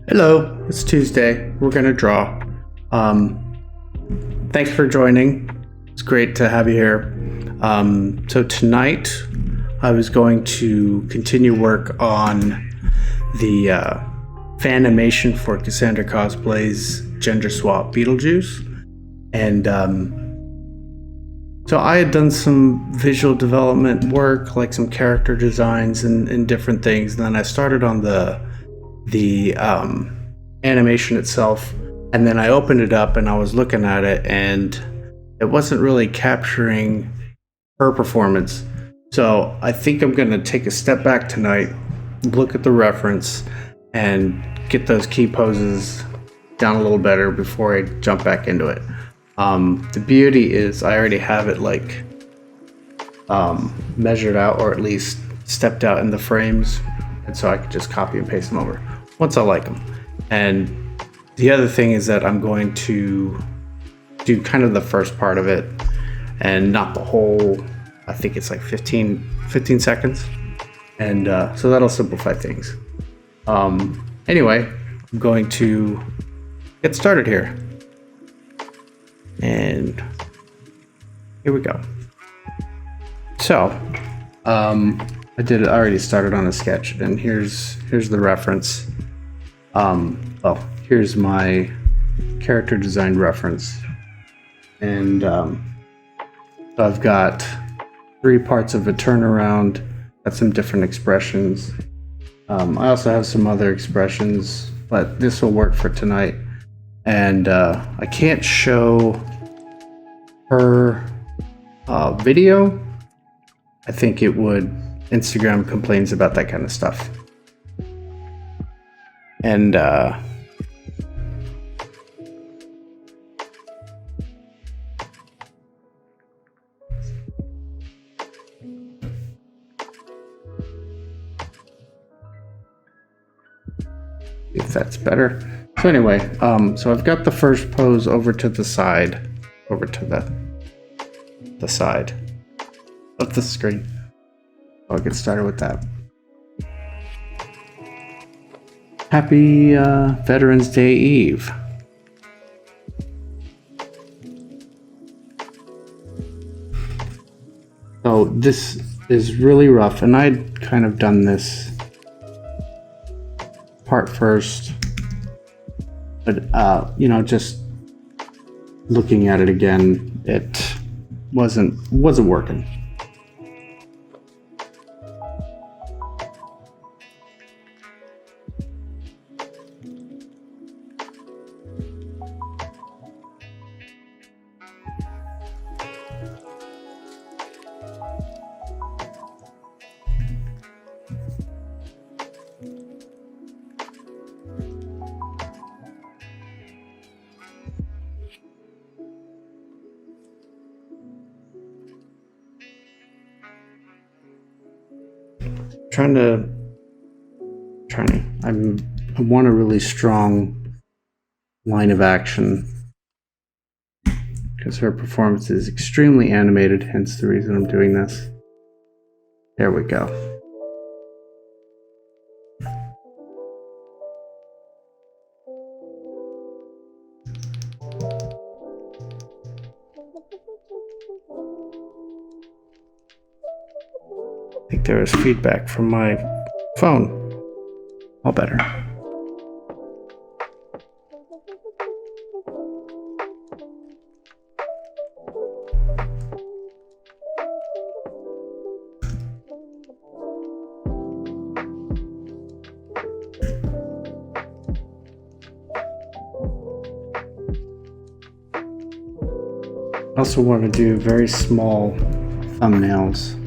Hello, it's Tuesday. We're gonna draw. Thanks for joining. It's great to have you here. So tonight I was going to continue work on the fanimation for CassandraCosplays gender swap Beetlejuice. And so I had done some visual development work, like some character designs and different things. And then I started on the animation itself, and then I opened it up and I was looking at it and it wasn't really capturing her performance. So I think I'm going to take a step back tonight, look at the reference and get those key poses down a little better before I jump back into it. The beauty is I already have it like measured out, or at least stepped out in the frames, and so I could just copy and paste them over once I like them. And the other thing is that I'm going to do kind of the first part of it and not the whole, I think it's like 15 seconds. And so that'll simplify things. Anyway, I'm going to get started here. And here we go. So, I already started on a sketch, and here's the reference. Well, here's my character design reference. And so I've got 3 parts of a turnaround, got some different expressions. I also have some other expressions, but this will work for tonight. And I can't show her video. I think it would, Instagram complains about that kind of stuff. And if that's better. So anyway, so I've got the first pose over to the side, over to the side of the screen. I'll get started with that. Happy Veterans Day Eve. So this is really rough, and I'd kind of done this part first, but just looking at it again, it wasn't working. I want a really strong line of action because her performance is extremely animated, hence the reason I'm doing this. There we go. I think there was feedback from my phone. All better. I also want to do very small thumbnails.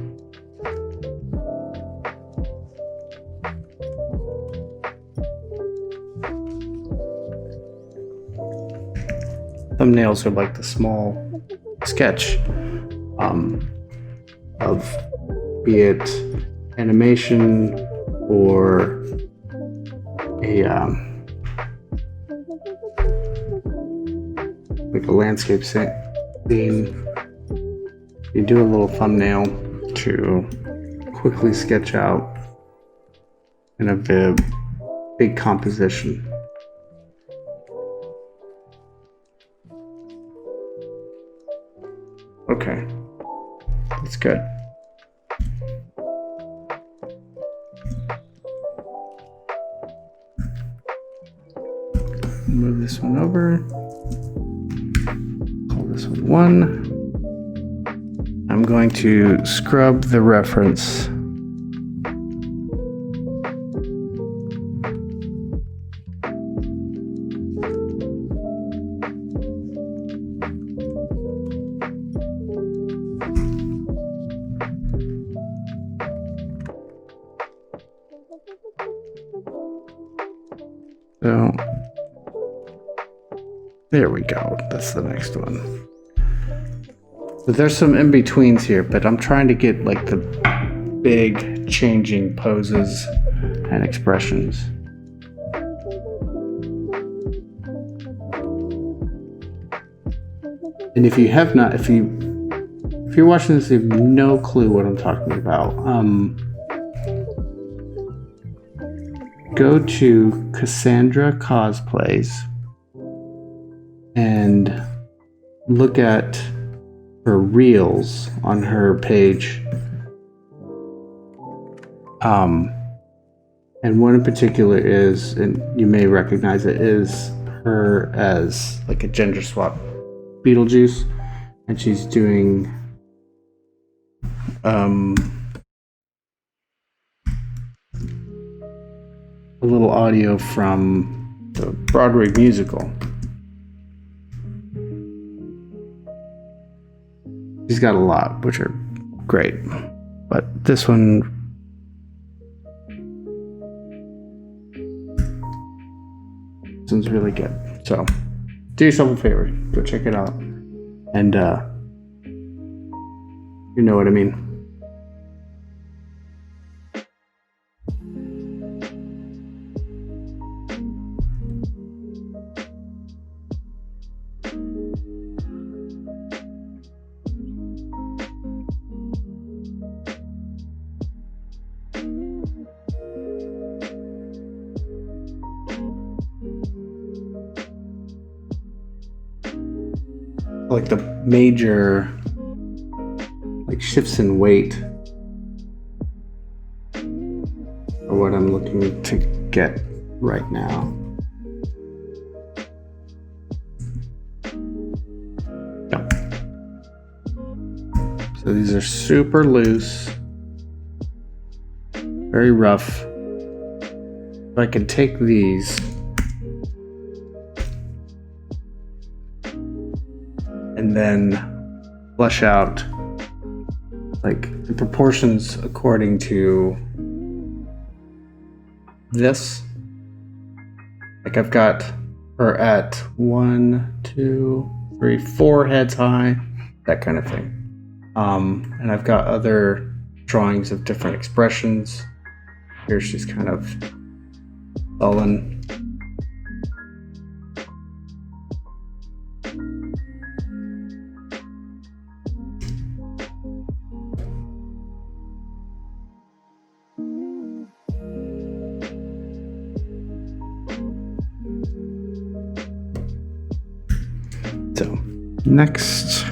Thumbnails are like the small sketch of, be it animation or like a landscape scene. You do a little thumbnail to quickly sketch out in a big composition. Okay, that's good. Move this one over. Call this one 1. I'm going to scrub the reference. So there we go. That's the next one. But there's some in-betweens here, but I'm trying to get like the big changing poses and expressions. And if you have not, if you're watching this, you have no clue what I'm talking about, go to CassandraCosplays and look at her reels on her page. And one in particular is, and you may recognize it, is her as like a gender swap Beetlejuice, and she's doing a little audio from the Broadway musical. She's got a lot, which are great, but this one's really good. So do yourself a favor, go check it out, and you know what I mean. Like the major like shifts in weight are what I'm looking to get right now. Yep. So these are super loose, very rough. If I can take these and then flesh out like the proportions according to this. Like I've got her at 1, 2, 3, 4 heads high, that kind of thing. And I've got other drawings of different expressions. Here she's kind of sullen. So next,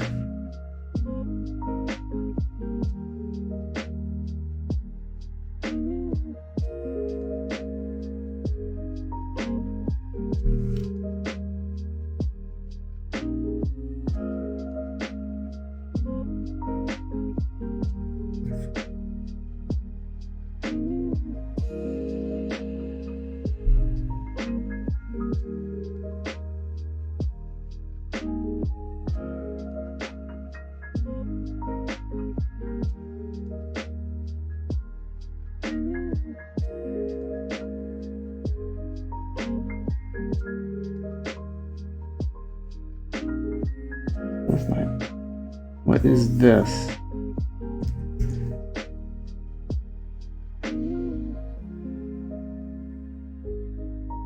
what is this?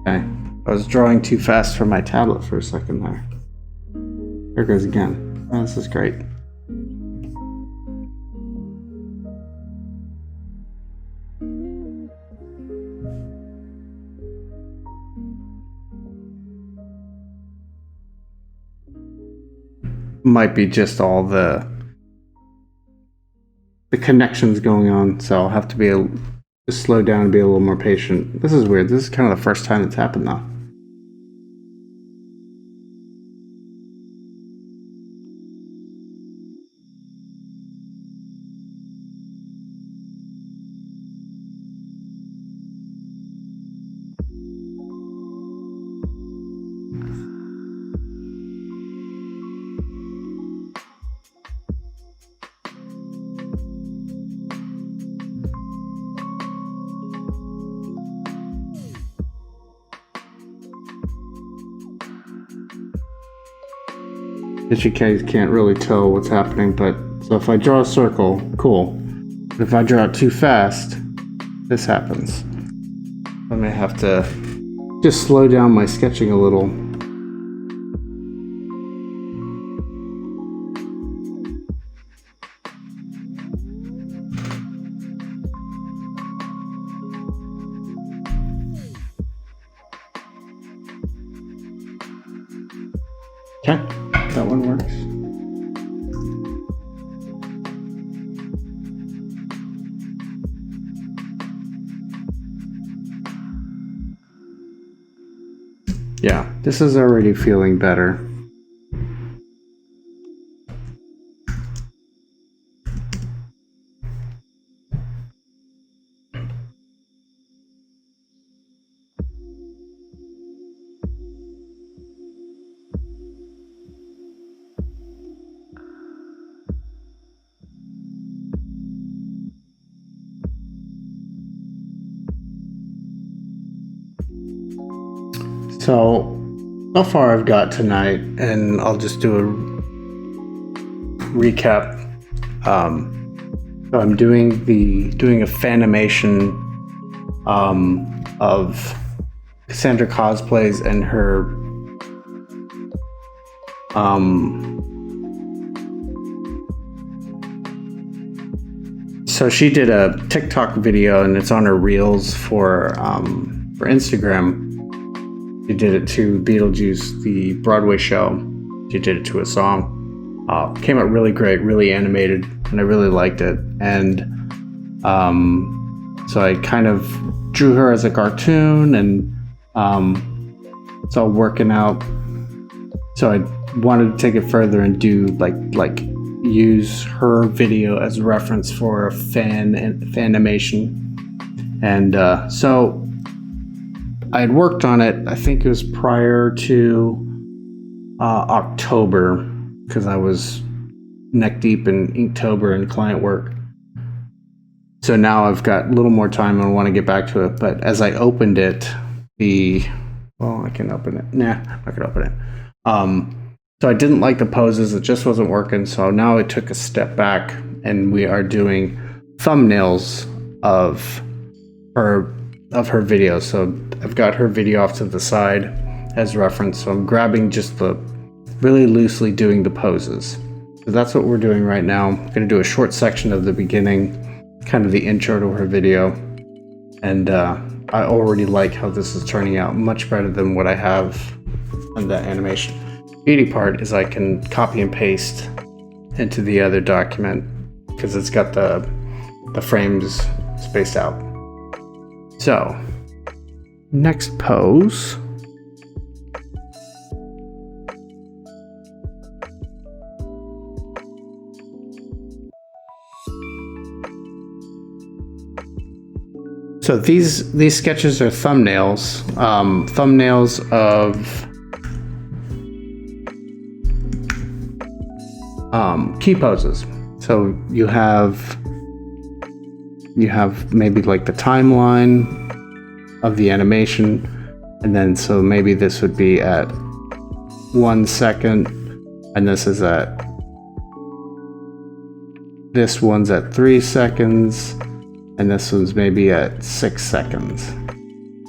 Okay, I was drawing too fast for my tablet for a second there. There it goes again. Oh, this is great. Might be just all the the connection's going on, so I'll have to just slow down and be a little more patient. This is weird. This is kind of the first time it's happened though. That you guys can't really tell what's happening, but so if I draw a circle, cool. But if I draw it too fast, this happens. I may have to just slow down my sketching a little. Okay, that one works. Yeah, this is already feeling better. So far I've got tonight, and I'll just do a recap. So I'm doing a fanimation of CassandraCosplays and her so she did a TikTok video, and it's on her reels for Instagram. She did it to Beetlejuice, the Broadway show. She did it to a song. Came out really great, really animated, and I really liked it. And so I kind of drew her as a cartoon, and it's all working out. So I wanted to take it further and do like use her video as a reference for a fanimation. And so I had worked on it, I think it was prior to October, because I was neck deep in Inktober and client work. So now I've got a little more time and I want to get back to it. But as I opened it, I can open it. Nah, I'm not gonna open it. So I didn't like the poses, it just wasn't working. So now I took a step back, and we are doing thumbnails of her video. So I've got her video off to the side as reference. So I'm grabbing just really loosely doing the poses. So that's what we're doing right now. I'm gonna do a short section of the beginning, kind of the intro to her video. And I already like how this is turning out much better than what I have on the animation. The beauty part is I can copy and paste into the other document because it's got the frames spaced out. So, next pose. So these sketches are thumbnails, thumbnails of key poses. So you have maybe like the timeline of the animation, and then so maybe this would be at 1 second, and this one's at 3 seconds, and this one's maybe at 6 seconds.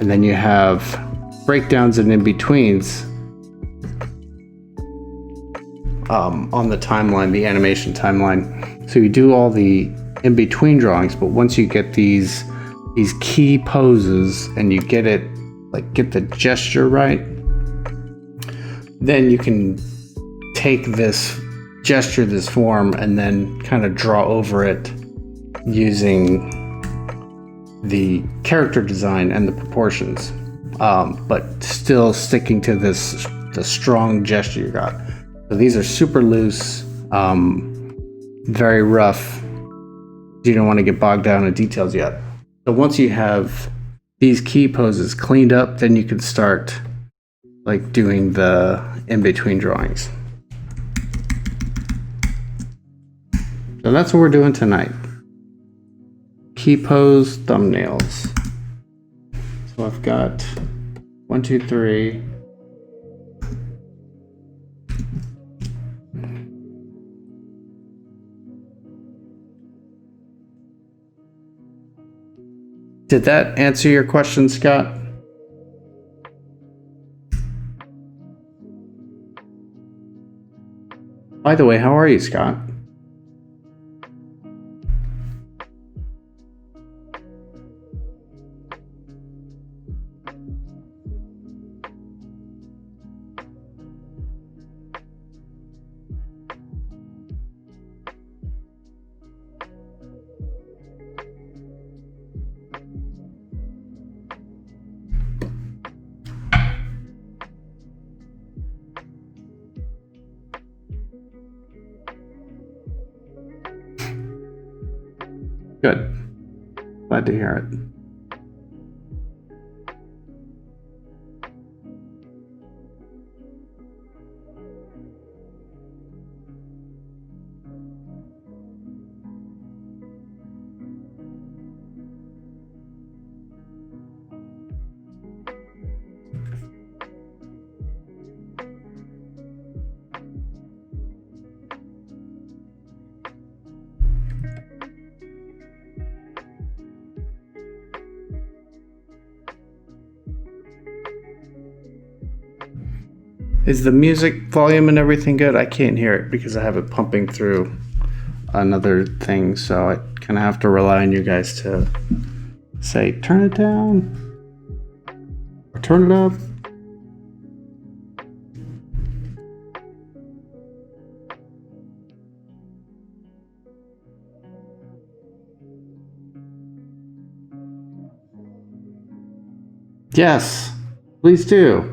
And then you have breakdowns and in-betweens on the timeline, the animation timeline. So you do all the in-between drawings, but once you get these key poses and you get the gesture right, then you can take this gesture, this form, and then kind of draw over it using the character design and the proportions, but still sticking to the strong gesture you got. So these are super loose, very rough. You don't want to get bogged down in details yet. So once you have these key poses cleaned up, then you can start like doing the in-between drawings. So that's what we're doing tonight. Key pose thumbnails. So I've got 1, 2, 3. Did that answer your question, Scott? By the way, how are you, Scott? Good. Glad to hear it. Is the music volume and everything good? I can't hear it because I have it pumping through another thing, so I kind of have to rely on you guys to say, turn it down or turn it up. Yes, please do.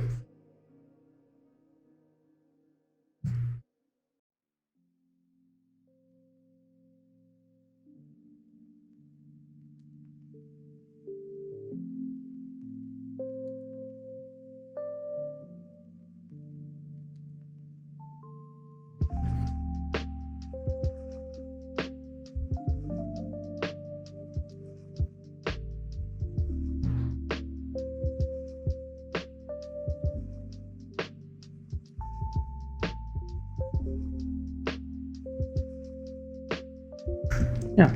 Yeah.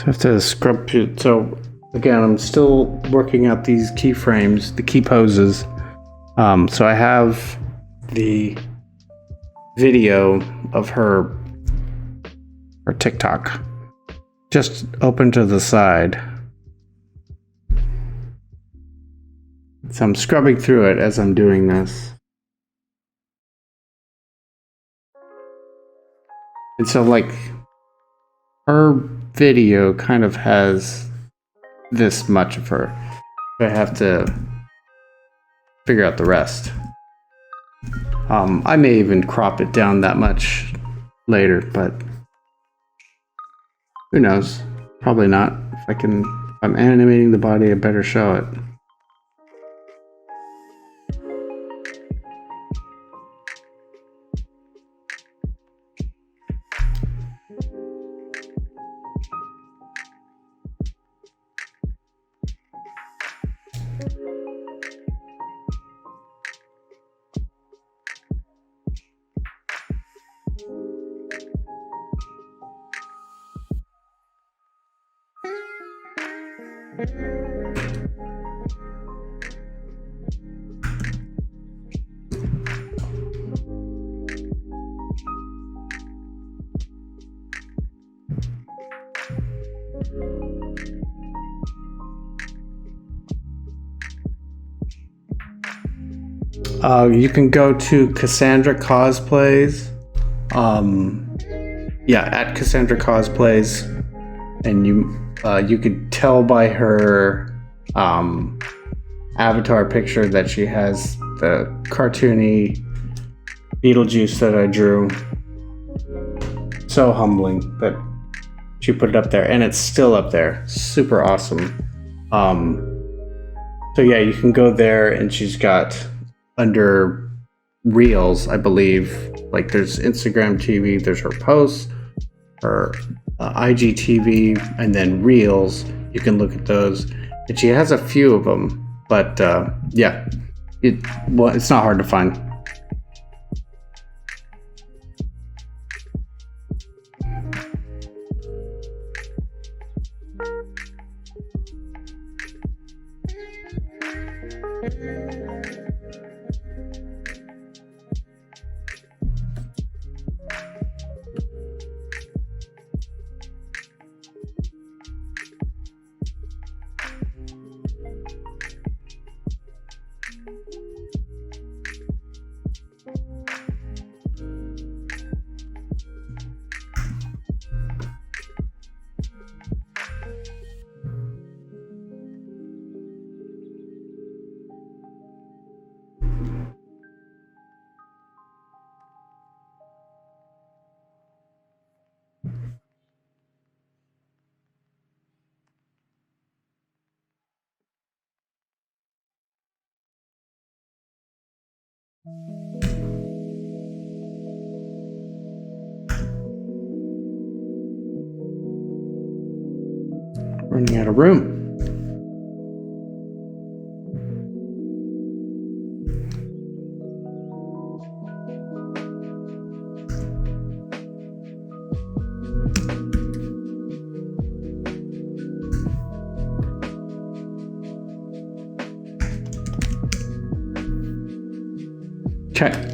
So I have to scrub. So again, I'm still working out these keyframes, the key poses. So I have the video of her TikTok just open to the side. So I'm scrubbing through it as I'm doing this. And so like her video kind of has this much of her. I have to figure out the rest. I may even crop it down that much later, but who knows? Probably not. If I'm animating the body, I better show it. You can go to CassandraCosplays. Yeah, at CassandraCosplays, and you could tell by her avatar picture that she has the cartoony Beetlejuice that I drew. So humbling that she put it up there, and it's still up there. Super awesome. So yeah, you can go there, and she's got under Reels, I believe, like there's Instagram TV, there's her posts, her IGTV, and then Reels. You can look at those, and she has a few of them. But yeah, it's not hard to find. Running out of room. Okay.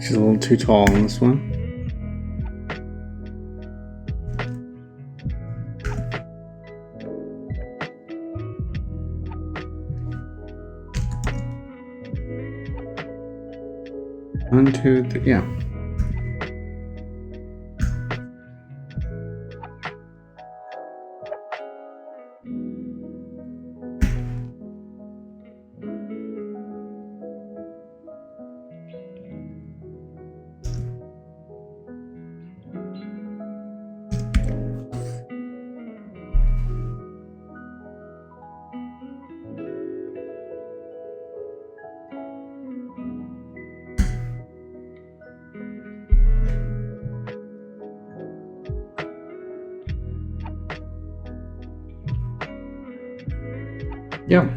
She's a little too tall on this one. One, two, three, yeah. Yeah.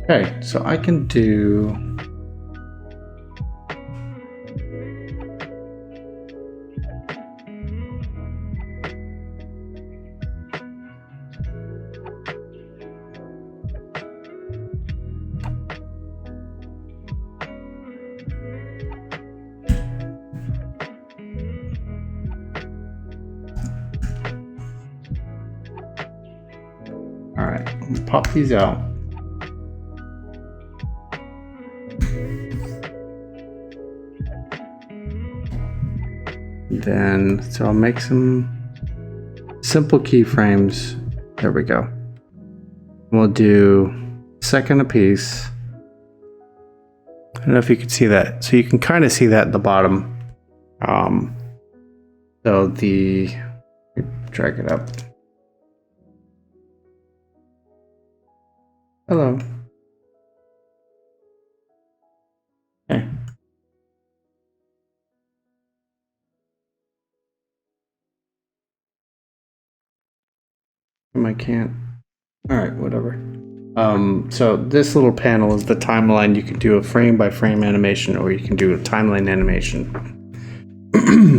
Okay, so I can do pop these out. Then, so I'll make some simple keyframes. There we go. We'll do second a piece. I don't know if you can see that. So you can kind of see that at the bottom. So drag it up. Hello. Okay. I can't. All right, whatever. So this little panel is the timeline. You can do a frame by frame animation, or you can do a timeline animation.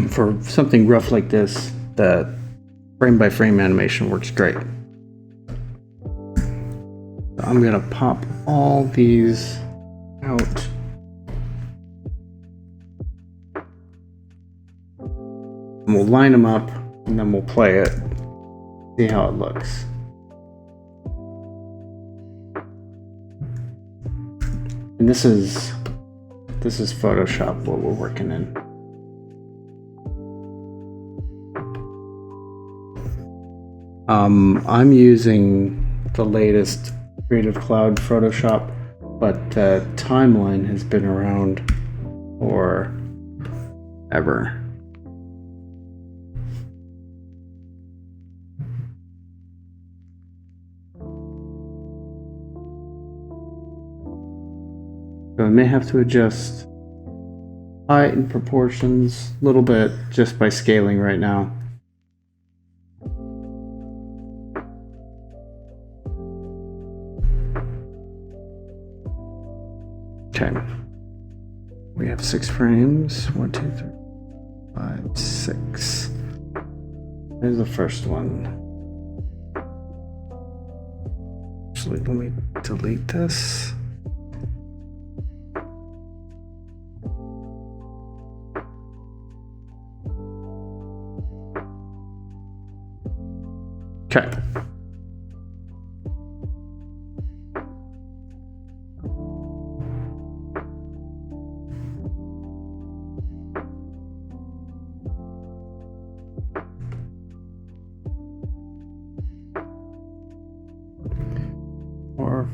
For something rough like this, the frame by frame animation works great. I'm gonna pop all these out. And we'll line them up, and then we'll play it. See how it looks. And this is Photoshop, what we're working in. I'm using the latest Creative Cloud Photoshop, but Timeline has been around for ever. So I may have to adjust height and proportions a little bit just by scaling right now. Okay. We have 6 frames. 1, 2, 3, 5, 6. There's the first one. Actually, let me delete this. Okay. Four.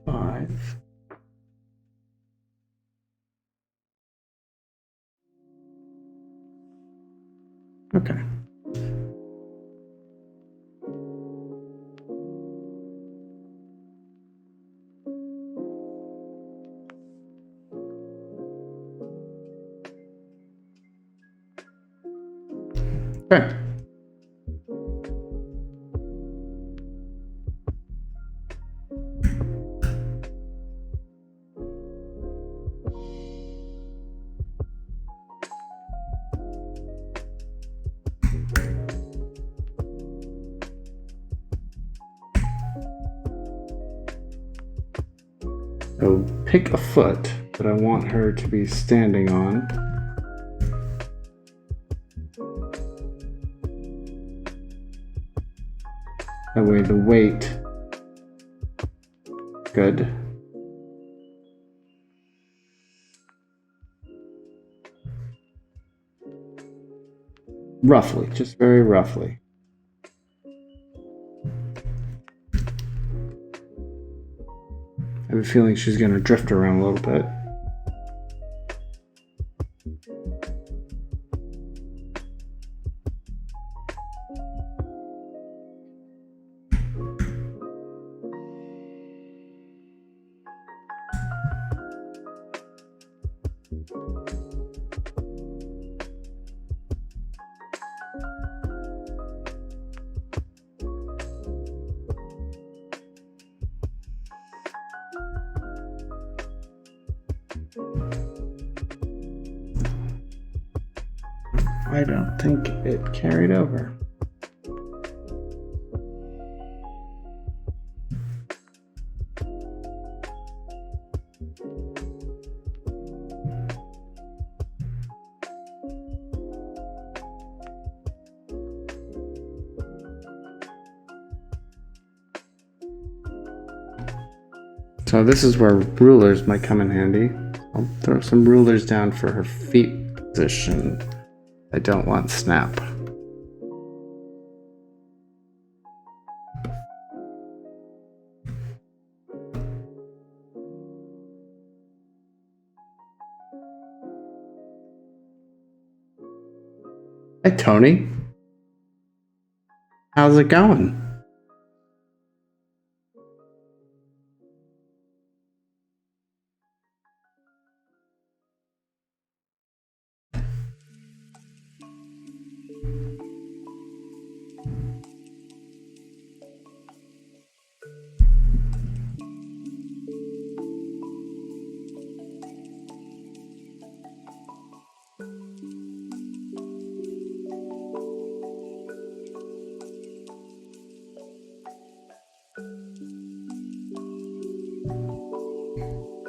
Five. Okay. Okay. So pick a foot that I want her to be standing on. That way the weight, good. Roughly, just very roughly. I have a feeling she's going to drift around a little bit. I don't think it carried over. So this is where rulers might come in handy. I'll throw some rulers down for her feet position. I don't want snap. Hi, Tony. How's it going?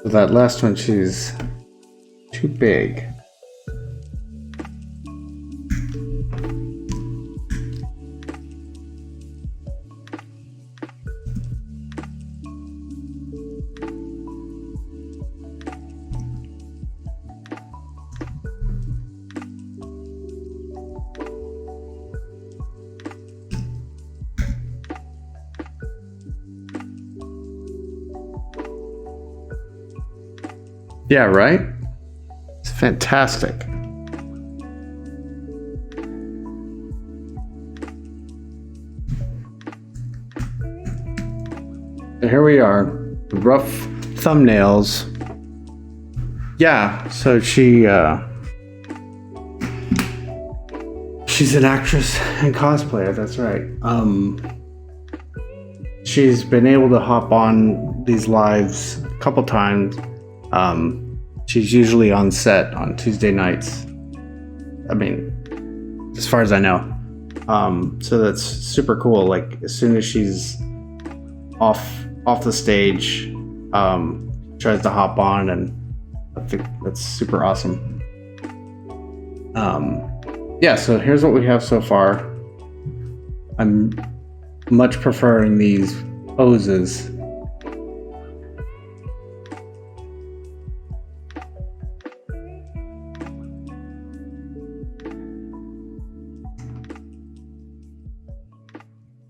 So that last one, she's too big. Yeah, right? It's fantastic. So here we are, rough thumbnails. Yeah, so she's an actress and cosplayer, that's right. She's been able to hop on these lives a couple times. She's usually on set on Tuesday nights. I mean, as far as I know. So that's super cool. Like as soon as she's off the stage, tries to hop on, and I think that's super awesome. Yeah, so here's what we have so far. I'm much preferring these poses.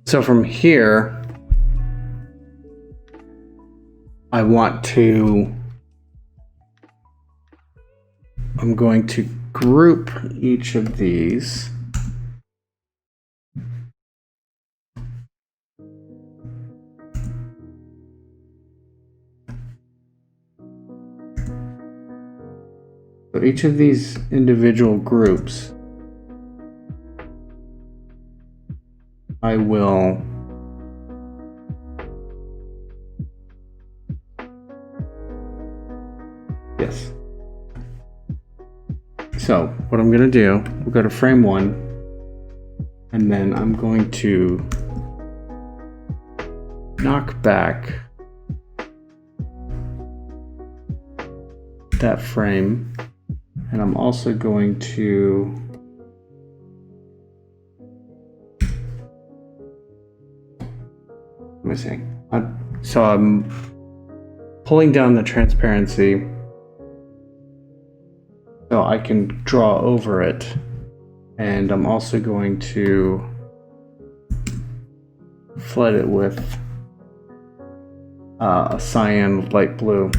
So from here, I'm going to group each of these. So each of these individual groups, I will yes. So what I'm going to do, we'll go to frame 1, and then I'm going to knock back that frame, and I'm also going to let me see. So I'm pulling down the transparency so I can draw over it, and I'm also going to flood it with a cyan light blue.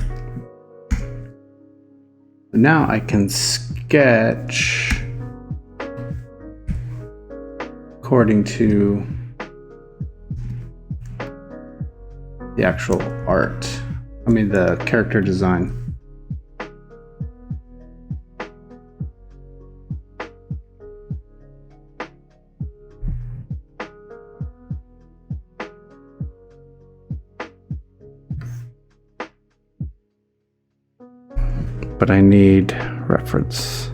Now I can sketch according to the actual art. I mean the character design. But I need reference.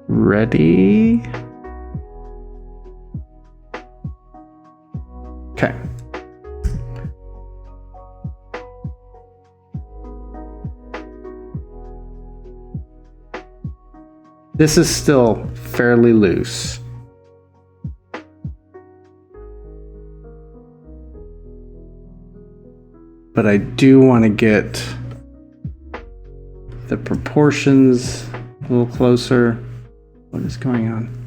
Ready? Okay. This is still fairly loose. But I do want to get the proportions a little closer. What is going on?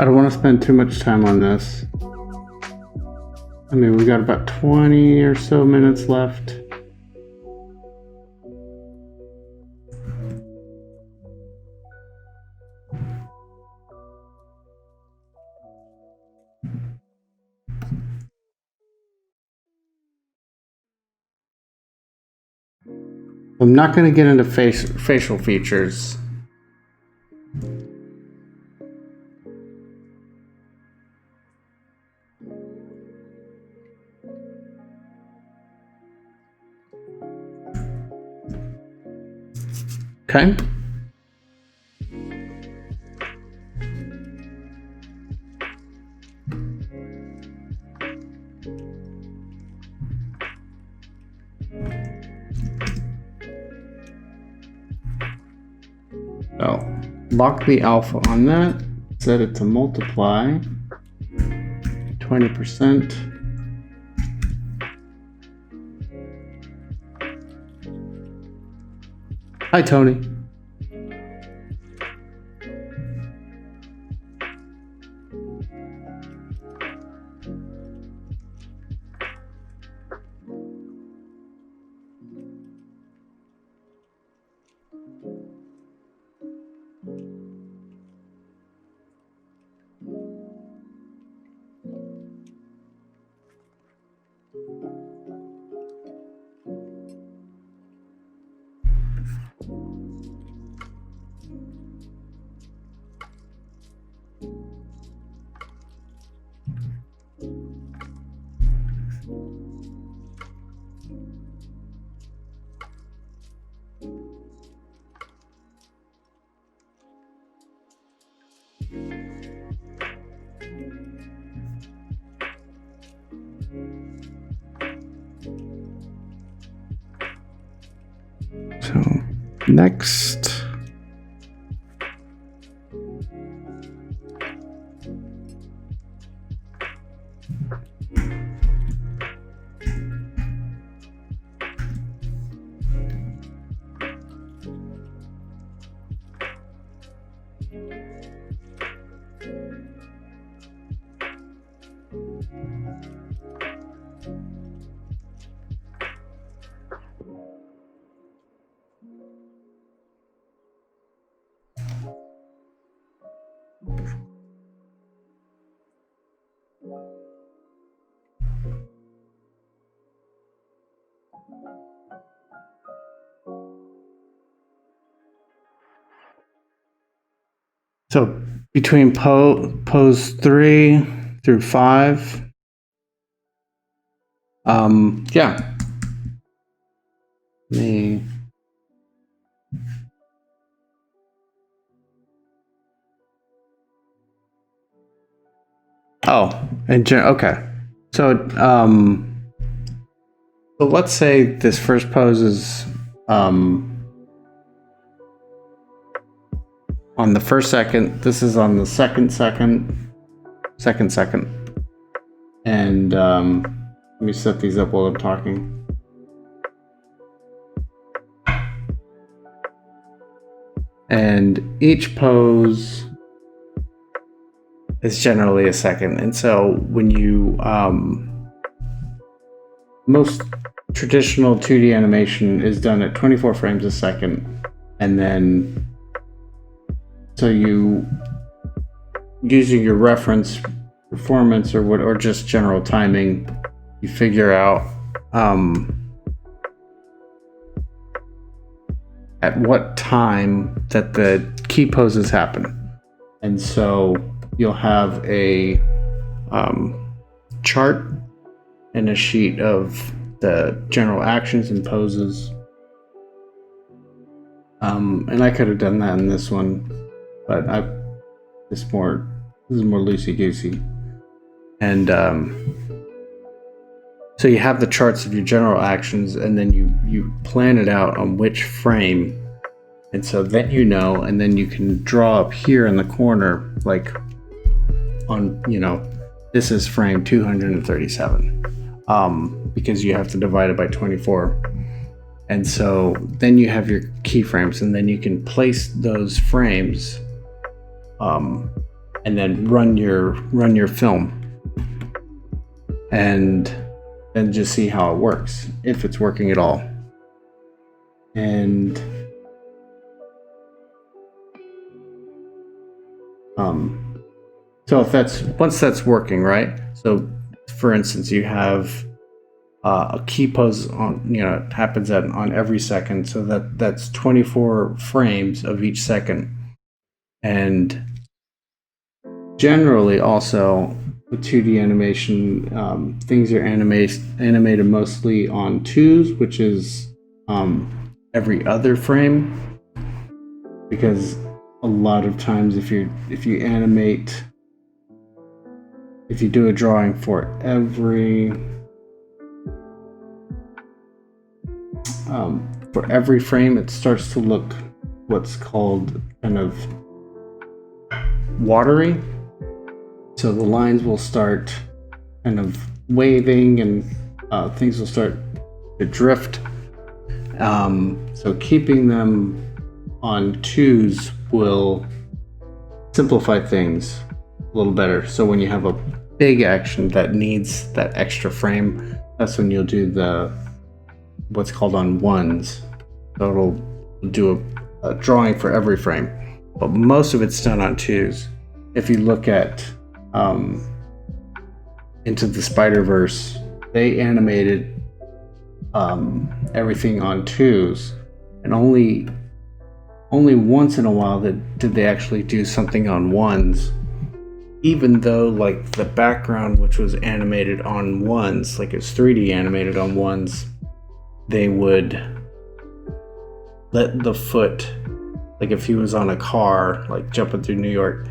I don't want to spend too much time on this. I mean, we've got about 20 or so minutes left. I'm not going to get into facial features. Okay. So, lock the alpha on that, set it to multiply 20%. Hi, Tony. Next. So between pose 3 through 5, yeah. Me. Oh, and okay. So so let's say this first pose is on the first second. This is on the second second, and let me set these up while I'm talking. And each pose is generally a second, and so when you most traditional 2D animation is done at 24 frames a second, and then so you using your reference performance or just general timing, you figure out at what time that the key poses happen. And so you'll have a chart and a sheet of the general actions and poses. And I could have done that in this one, but this is more loosey-goosey. And so you have the charts of your general actions, and then you plan it out on which frame. And so then you know, and then you can draw up here in the corner, like on, this is frame 237, because you have to divide it by 24. And so then you have your keyframes, and then you can place those frames, and then run your film, and then just see how it works, if it's working at all. And so once that's working, right? So for instance, you have a key pose on, it happens on every second, so that's 24 frames of each second. And generally also with 2D animation, things are animated mostly on 2s, which is every other frame, because a lot of times if you do a drawing for every frame, it starts to look what's called kind of watery. So the lines will start kind of waving, and things will start to drift. So keeping them on 2s will simplify things a little better. So when you have a big action that needs that extra frame, that's when you'll do what's called on 1s. So it'll do a drawing for every frame, but most of it's done on 2s. If you look at Into the Spider-Verse, they animated everything on 2s, and only once in a while did they actually do something on 1s, even though like the background, which was animated on 1s, like it's 3D animated on 1s, they would let the foot, like if he was on a car, like jumping through New York,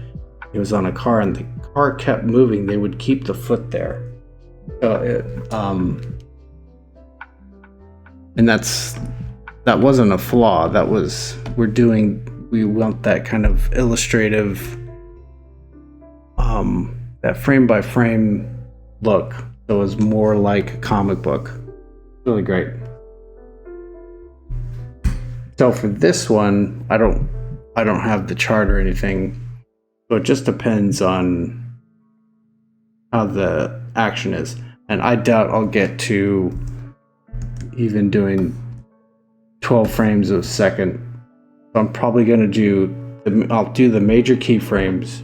he was on a car and the car kept moving, they would keep the foot there. So and that's that wasn't a flaw. That was, we want that kind of illustrative, that frame by frame look. So it was more like a comic book. Really great. So for this one, I don't have the chart or anything. So it just depends on how the action is. And I doubt I'll get to even doing 12 frames a second. So I'm probably going to I'll do the major keyframes,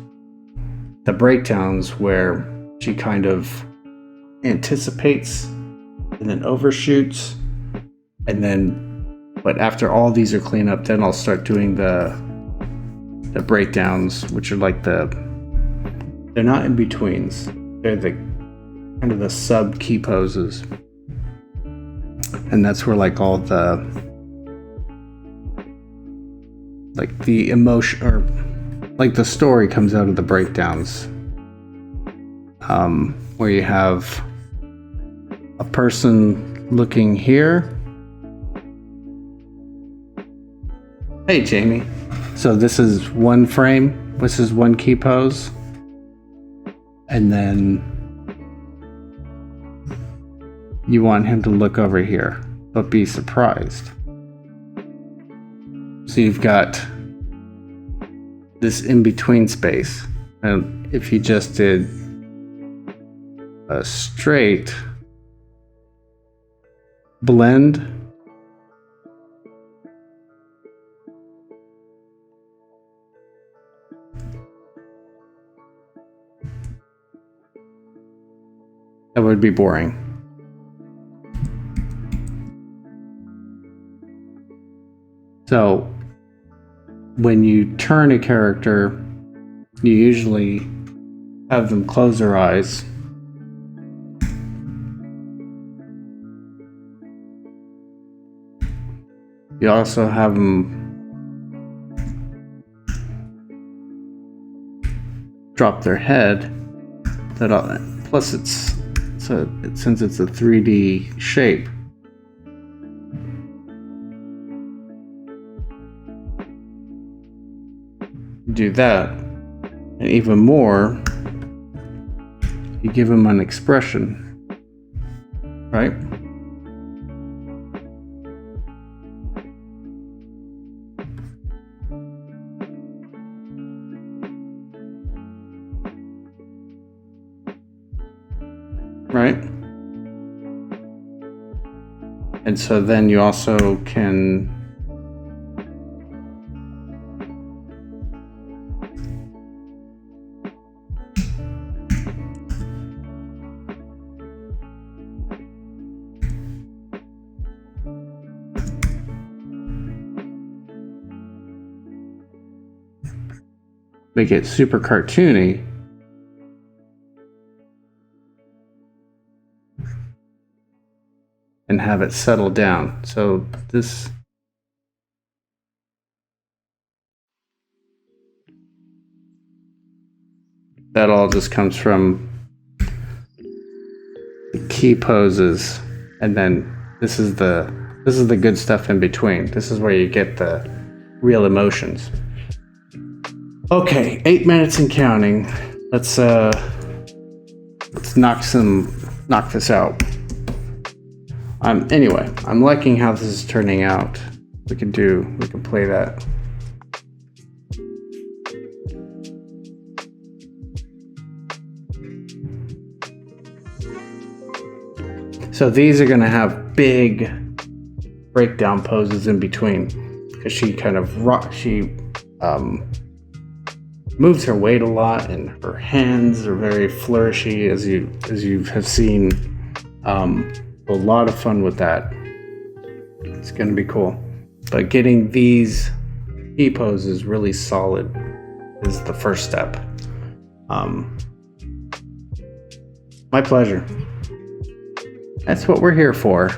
the breakdowns where she kind of anticipates and then overshoots, and then, but after all these are cleaned up, then I'll start doing the breakdowns, which are like they're not in betweens. They're the kind of the sub key poses. And that's where like all the, like the emotion, or like the story comes out of the breakdowns. Where you have a person looking here. Hey, Jamie. So this is one frame. This is one key pose. And then you want him to look over here, but be surprised. So you've got this in-between space. And if you just did a straight blend, that would be boring. So when you turn a character, you usually have them close their eyes. You also have them drop their head. Plus since it's a 3D shape, do that, and even more, you give them an expression, right? Right? And so then you also can make it super cartoony. And have it settle down. So that all just comes from the key poses, and then this is the good stuff in between. This is where you get the real emotions. Okay, 8 minutes and counting. Let's knock this out. Anyway, I'm liking how this is turning out. We can play that. So these are gonna have big breakdown poses in between, because she kind of moves her weight a lot, and her hands are very flourishy, as you have seen. A lot of fun with that. It's going to be cool. But getting these key poses really solid is the first step. My pleasure. That's what we're here for.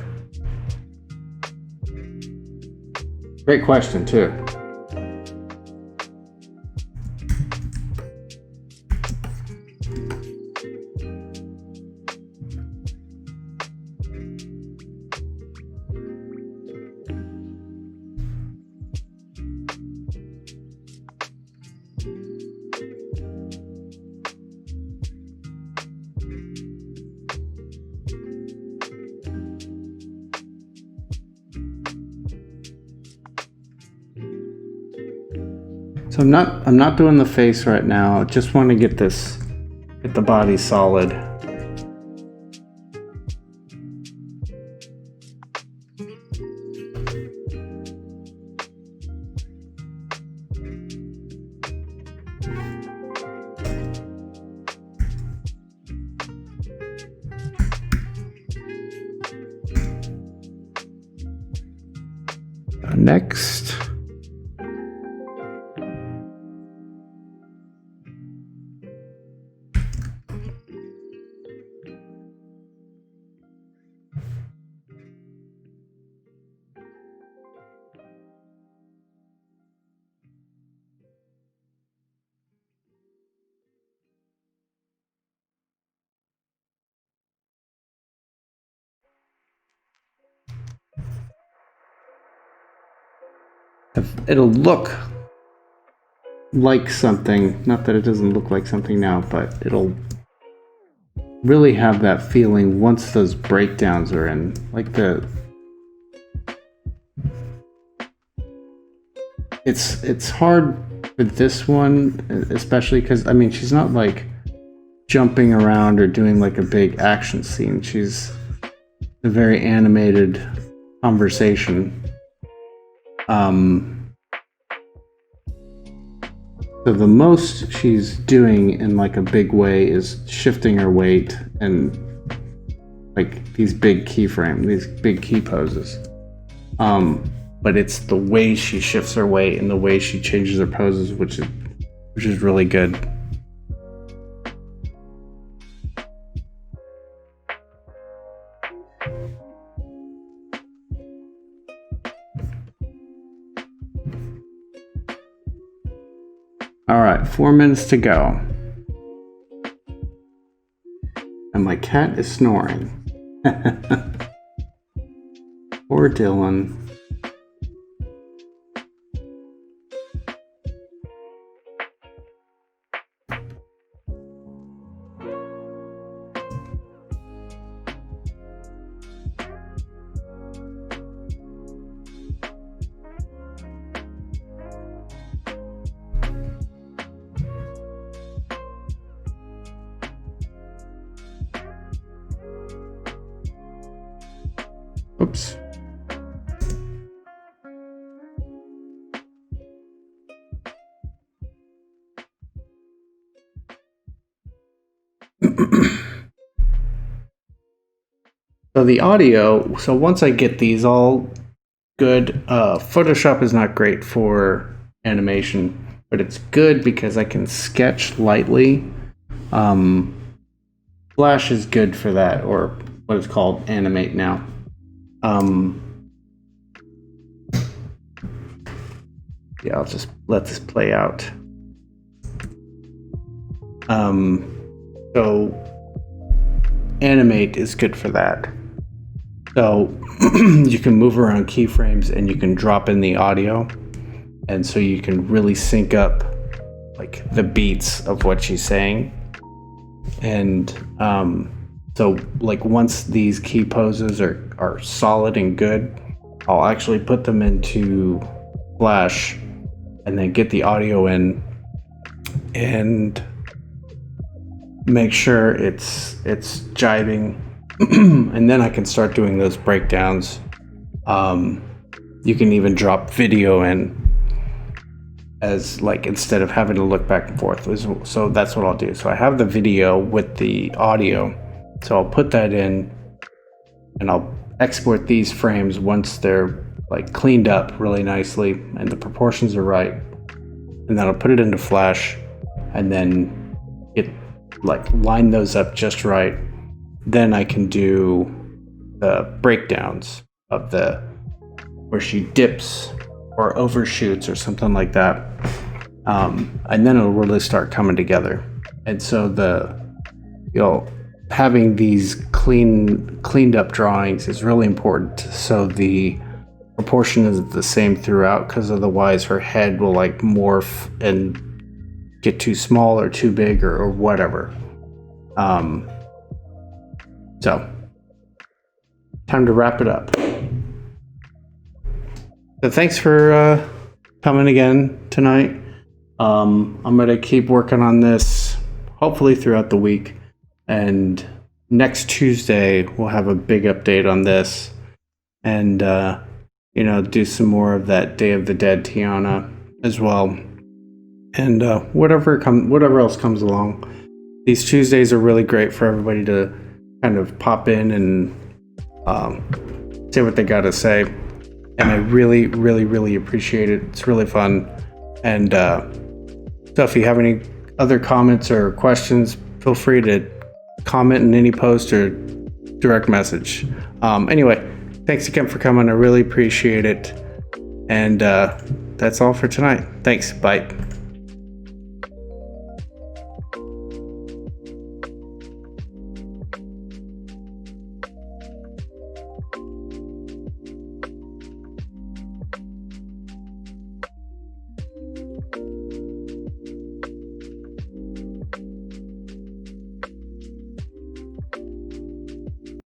Great question, too. So I'm not doing the face right now. I just want to get the body solid. Next, it'll look like something, not that it doesn't look like something now, but it'll really have that feeling once those breakdowns are in. Like it's hard with this one, especially because I mean she's not like jumping around or doing like a big action scene. She's a very animated conversation. So the most she's doing in like a big way is shifting her weight and like these big keyframe, these big key poses. But it's the way she shifts her weight and the way she changes her poses, which is really good. All right, 4 minutes to go. And my cat is snoring. Poor Dylan. Oops. So the audio, so once I get these all good, Photoshop is not great for animation, but it's good because I can sketch lightly. Flash is good for that, or what it's called, animate now. Yeah, I'll just let this play out. So animate is good for that. So you can move around keyframes and you can drop in the audio, and so you can really sync up like the beats of what she's saying. And so like once these key poses are solid and good, I'll actually put them into Flash and then get the audio in and make sure it's jiving. And then I can start doing those breakdowns. You can even drop video in as like, instead of having to look back and forth. So that's what I'll do. So I have the video with the audio, so I'll put that in and I'll export these frames once they're like cleaned up really nicely and the proportions are right, and then I'll put it into Flash and then line those up just right. Then I can do the breakdowns of where she dips or overshoots or something like that, and then it'll really start coming together. And so having these cleaned up drawings is really important, so the proportion is the same throughout, because otherwise her head will like morph and get too small or too big or whatever. So time to wrap it up. So thanks for coming again tonight. I'm gonna keep working on this, hopefully throughout the week, and next Tuesday we'll have a big update on this, and do some more of that Day of the Dead Tiana as well, and whatever else comes along. These Tuesdays are really great for everybody to kind of pop in and say what they got to say, and I really, really, really appreciate it. It's really fun, and so if you have any other comments or questions, feel free to comment in any post or direct message. Anyway, thanks again for coming. I really appreciate it. And that's all for tonight. Thanks. Bye.